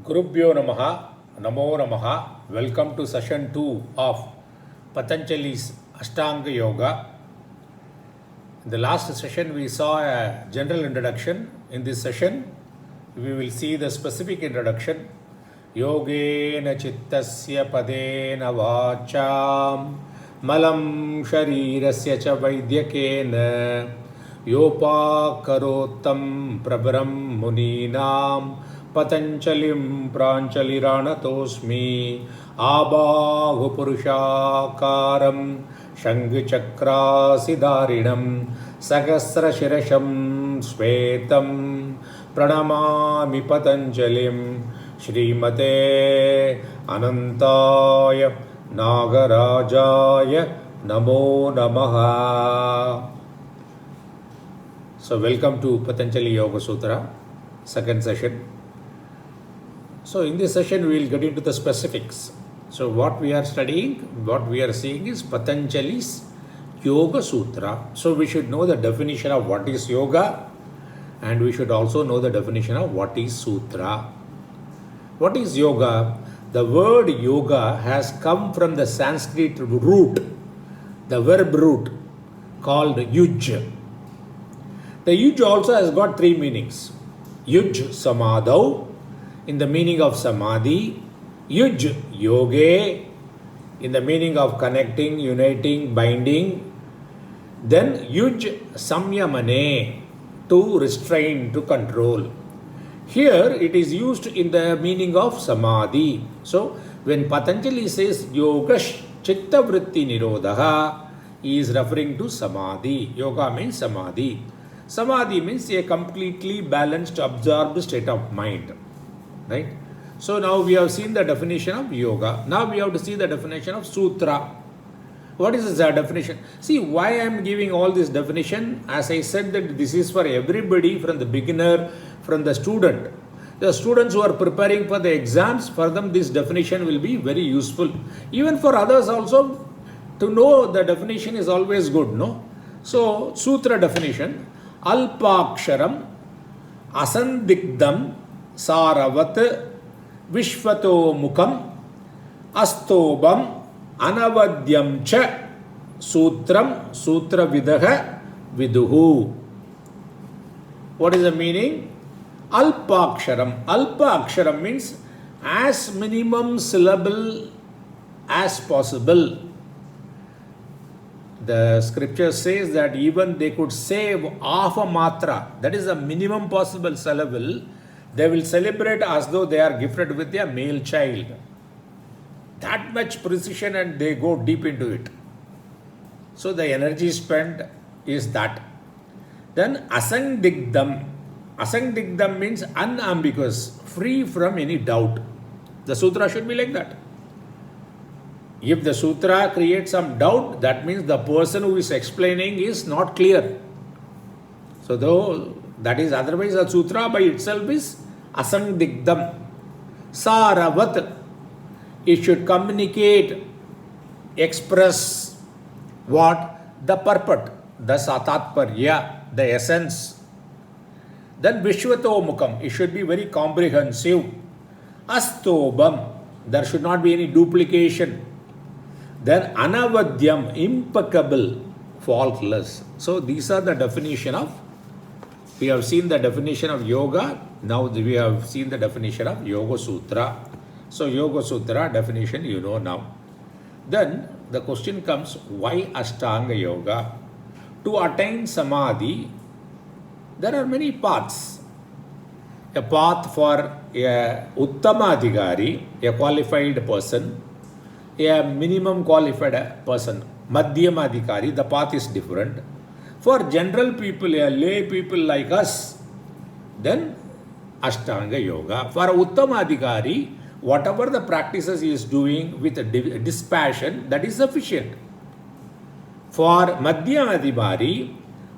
Gurubhyo Namaha, Namo Namaha. Welcome to session 2 of Patanjali's Ashtanga Yoga. In the last session, we saw a general introduction. In this session, we will see the specific introduction. Yogena Chittasya Padena Vacham Malam Sharirasya Cha Vaidyakena Yopakarotam Prabharam Muninam Patanchalim Pranchaliranatosmi Abahu Purushakaram Shangchakrasidarinam Sagasra Shirasham Svetam Pranamami Patanchalim Shrimate Anantaya Nagarajaya Namo Namaha. So welcome to Patanjali Yoga Sutra, second session. So in this session we will get into the specifics. So what we are studying, what we are seeing is Patanjali's Yoga Sutra. So we should know the definition of what is yoga, and we should also know the definition of what is sutra. What is yoga? The word yoga has come from the Sanskrit root, the verb root called yuj. The yuj also has got three meanings. Yuj samadhau, in the meaning of samadhi. Yuj yoge, in the meaning of connecting, uniting, binding. Then yuj samyamane, to restrain, to control. Here it is used in the meaning of samadhi. So when Patanjali says yoga chitta vritti nirodha, he is referring to samadhi. Yoga means samadhi. Samadhi means a completely balanced, absorbed state of mind. Right? So now we have seen the definition of yoga. Now we have to see the definition of sutra. What is the definition? See, why I am giving all this definition? As I said, that this is for everybody, from the beginner, from the student. The students who are preparing for the exams, for them this definition will be very useful. Even for others also, to know the definition is always good, no? So, sutra definition: Alpaksharam, Asandigdam, Saravat, Vishvato Mukam, Astobam, Anavadyam cha Sutram, Sutra Vidaha Viduhu. What is the meaning? Alpaksharam. Alpaksharam means as minimum syllable as possible. The scripture says that even they could save half a matra, that is the minimum possible syllable, they will celebrate as though they are gifted with a male child. That much precision, and they go deep into it. So the energy spent is that. Then Asangdigdam. Asangdigdam means unambiguous, free from any doubt. The sutra should be like that. If the sutra creates some doubt, that means the person who is explaining is not clear. So though that is, otherwise the sutra by itself is Asangdigdam. Saravat. It should communicate, express what? The purport, the satatparya, the essence. Then Vishvato Mukam, it should be very comprehensive. Astobam, there should not be any duplication. Then Anavadyam, impeccable, faultless. So these are the definition of, we have seen the definition of yoga, now we have seen the definition of Yoga Sutra. So Yoga Sutra definition you know now. Then the question comes, why Ashtanga Yoga? To attain Samadhi, there are many paths. A path for a Uttama Adhikari, a qualified person, a minimum qualified person, Madhyama Adhikari, the path is different. For general people, a lay people like us, then Ashtanga Yoga. For Uttama Adhikari, whatever the practices he is doing with a dispassion, that is sufficient. For Madhyama Adhikari,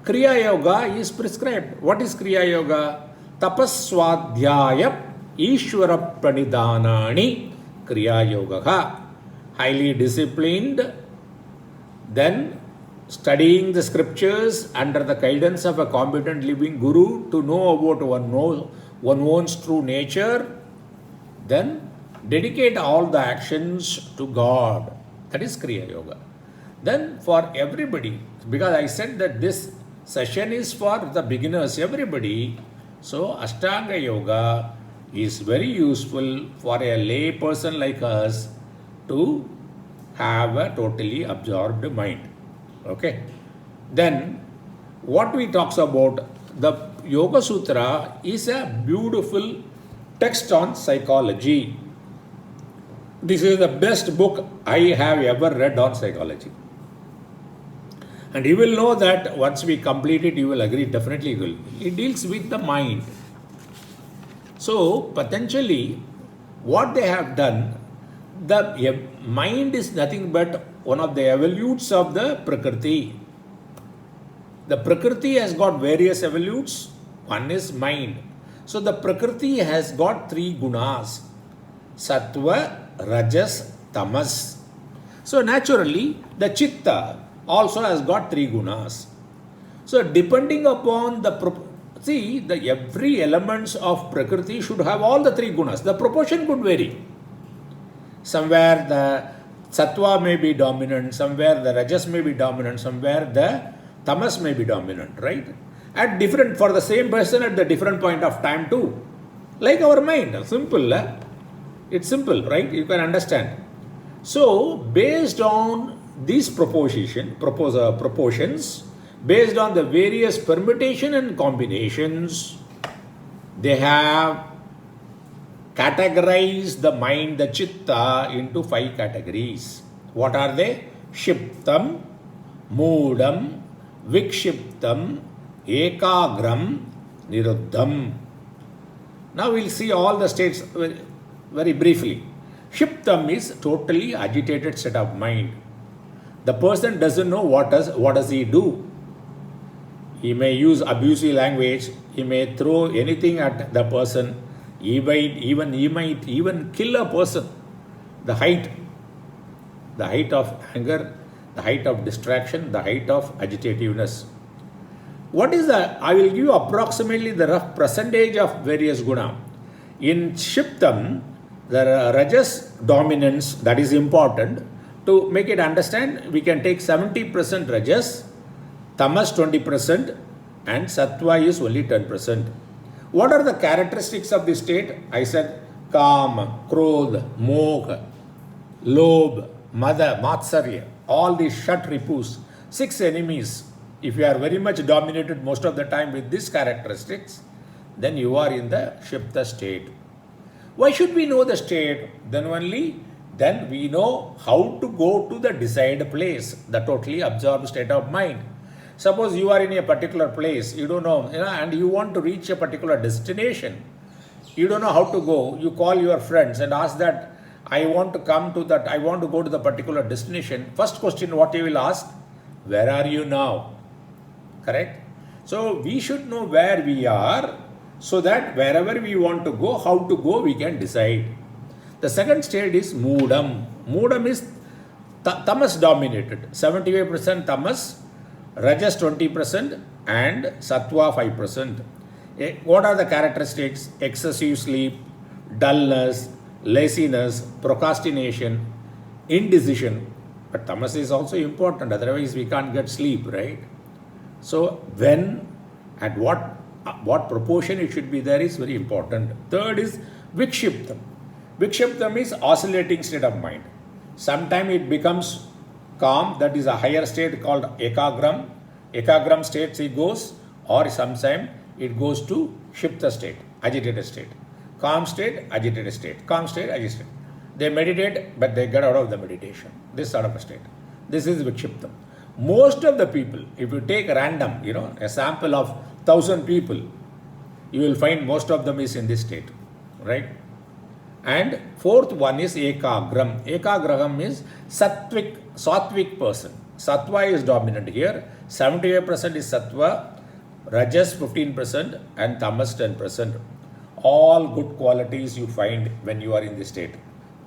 Kriya Yoga is prescribed. What is Kriya Yoga? Tapaswadhyaya Ishvara Pranidhanani Kriya Yoga. Highly disciplined, then studying the scriptures under the guidance of a competent living guru to know about one one's true nature, Then dedicate all the actions to God. That is Kriya Yoga. Then for everybody, because I said that this session is for the beginners, everybody. So Ashtanga Yoga is very useful for a lay person like us to have a totally absorbed mind. Okay. Then what we talks about, the Yoga Sutra is a beautiful text on psychology. This is the best book I have ever read on psychology. And you will know that once we complete it, you will agree, definitely you will. It deals with the mind. So, potentially, what they have done, the mind is nothing but one of the evolutes of the Prakriti. The Prakriti has got various evolutes. One is mind. So, the Prakriti has got three gunas: Sattva, Rajas, Tamas. So, naturally, the Chitta also has got three gunas. So, depending upon the every elements of Prakriti should have all the three gunas. The proportion could vary. Somewhere the Sattva may be dominant, somewhere the Rajas may be dominant, somewhere the Tamas may be dominant, right? At different, for the same person at the different point of time too. Like our mind, simple. It's simple, right? You can understand. So, based on these proportions, based on the various permutation and combinations, they have categorized the mind, the Chitta, into 5 categories. What are they? Shiptam, Moodam, Vikshiptam, Ekagram, Niruddham. Now we'll see all the states very briefly. Shiptam is totally agitated state of mind. The person doesn't know what does he do. He may use abusive language. He may throw anything at the person. He might even kill a person. The height of anger, the height of distraction, the height of agitativeness. What is the? I will give you approximately the rough percentage of various guna. In Shiptam, the Rajas dominance, that is important. To make it understand, we can take 70% Rajas, Tamas 20%, and Sattva is only 10%. What are the characteristics of this state? I said Kama, Krodha, Moha, Lobh, Mada, Matsarya, all these Shat Ripus, 6 enemies. If you are very much dominated most of the time with these characteristics, then you are in the Shipta state. Why should we know the state? Then we know how to go to the desired place, the totally absorbed state of mind. Suppose you are in a particular place, you don't know, and you want to reach a particular destination. You don't know how to go. You call your friends and ask that, I want to go to the particular destination. First question what you will ask, where are you now? Correct? So we should know where we are so that wherever we want to go, how to go, we can decide. The second state is Moodam. Moodam is Tamas dominated. 75% Tamas, Rajas 20% and Sattva 5%. What are the characteristics? Excessive sleep, dullness, laziness, procrastination, indecision. But Tamas is also important, otherwise we can't get sleep, right? So when, at what proportion it should be there is very important. Third is Vikshiptam. Vikshiptam is oscillating state of mind. Sometimes it becomes calm, that is a higher state called Ekagram. Ekagram states it goes, or sometimes it goes to Shipta state, agitated state. Calm state, agitated state. Calm state, agitated state. They meditate, but they get out of the meditation. This sort of a state. This is Vikshiptam. Most of the people, if you take random, a sample of 1,000 people, you will find most of them is in this state, right? And fourth one is Ekagram. Ekagram is Sattvic person. Sattva is dominant here. 75% is Sattva, Rajas 15% and Tamas 10%. All good qualities you find when you are in this state.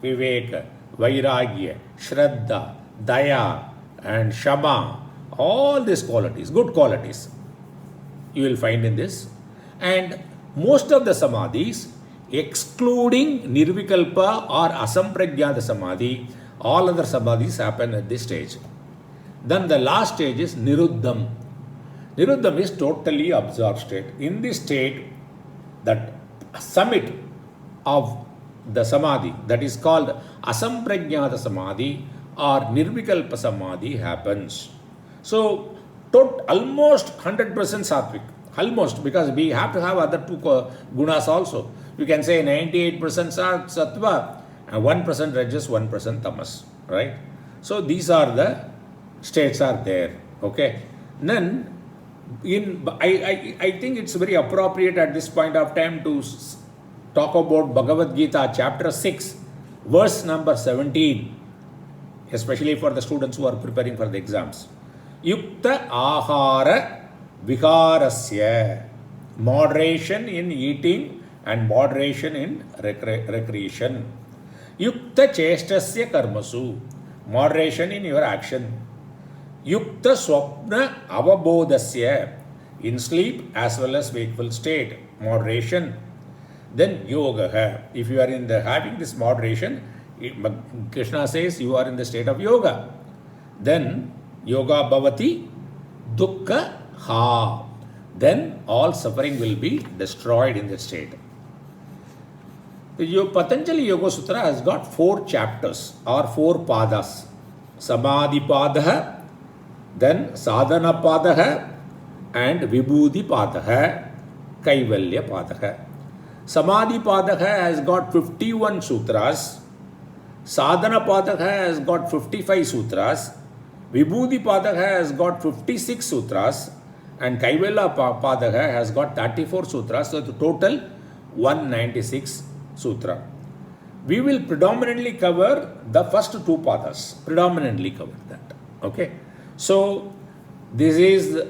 Viveka, Vairagya, Shraddha, Daya and Shama. All these qualities, good qualities, you will find in this. And most of the samadhis, excluding Nirvikalpa or Asampragyata Samadhi, all other Samadhis happen at this stage. Then the last stage is Niruddham. Niruddham is totally absorbed state. In this state, that summit of the Samadhi, that is called Asampragyata Samadhi or Nirvikalpa Samadhi happens. So, almost 100% Sattvic. Almost, because we have to have other two gunas also. You can say 98% Sattva and 1% Rajas, 1% Tamas. Right? So, these are the states are there. Okay. Then, I think it's very appropriate at this point of time to talk about Bhagavad Gita chapter 6, verse number 17, especially for the students who are preparing for the exams. Yukta ahara viharasya, moderation in eating and moderation in recreation. Yukta chestasya karmasu, moderation in your action. Yukta swapna avabodhasya, in sleep as well as wakeful state, moderation. Then yoga, if you are in the having this moderation, Krishna says you are in the state of yoga. Then yoga bhavati dukkha ha, then all suffering will be destroyed in that state. The Patanjali Yoga Sutra has got 4 chapters or 4 padas. Samadhi padaha, then sadhana padaha, and vibhuti padaha, kaivalya padaha. Samadhi padaha has got 51 sutras. Sadhana padaha has got 55 sutras. Vibhuti padaha has got 56 sutras. And kaivalya padaha has got 34 sutras. So the total 196 sutra. We will predominantly cover the first 2 padas. Predominantly cover that. Okay. So, this is,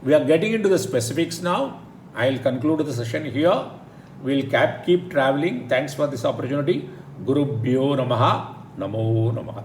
we are getting into the specifics now. I will conclude the session here. We will keep traveling. Thanks for this opportunity. Gurubhyo Namaha. Namo Namaha.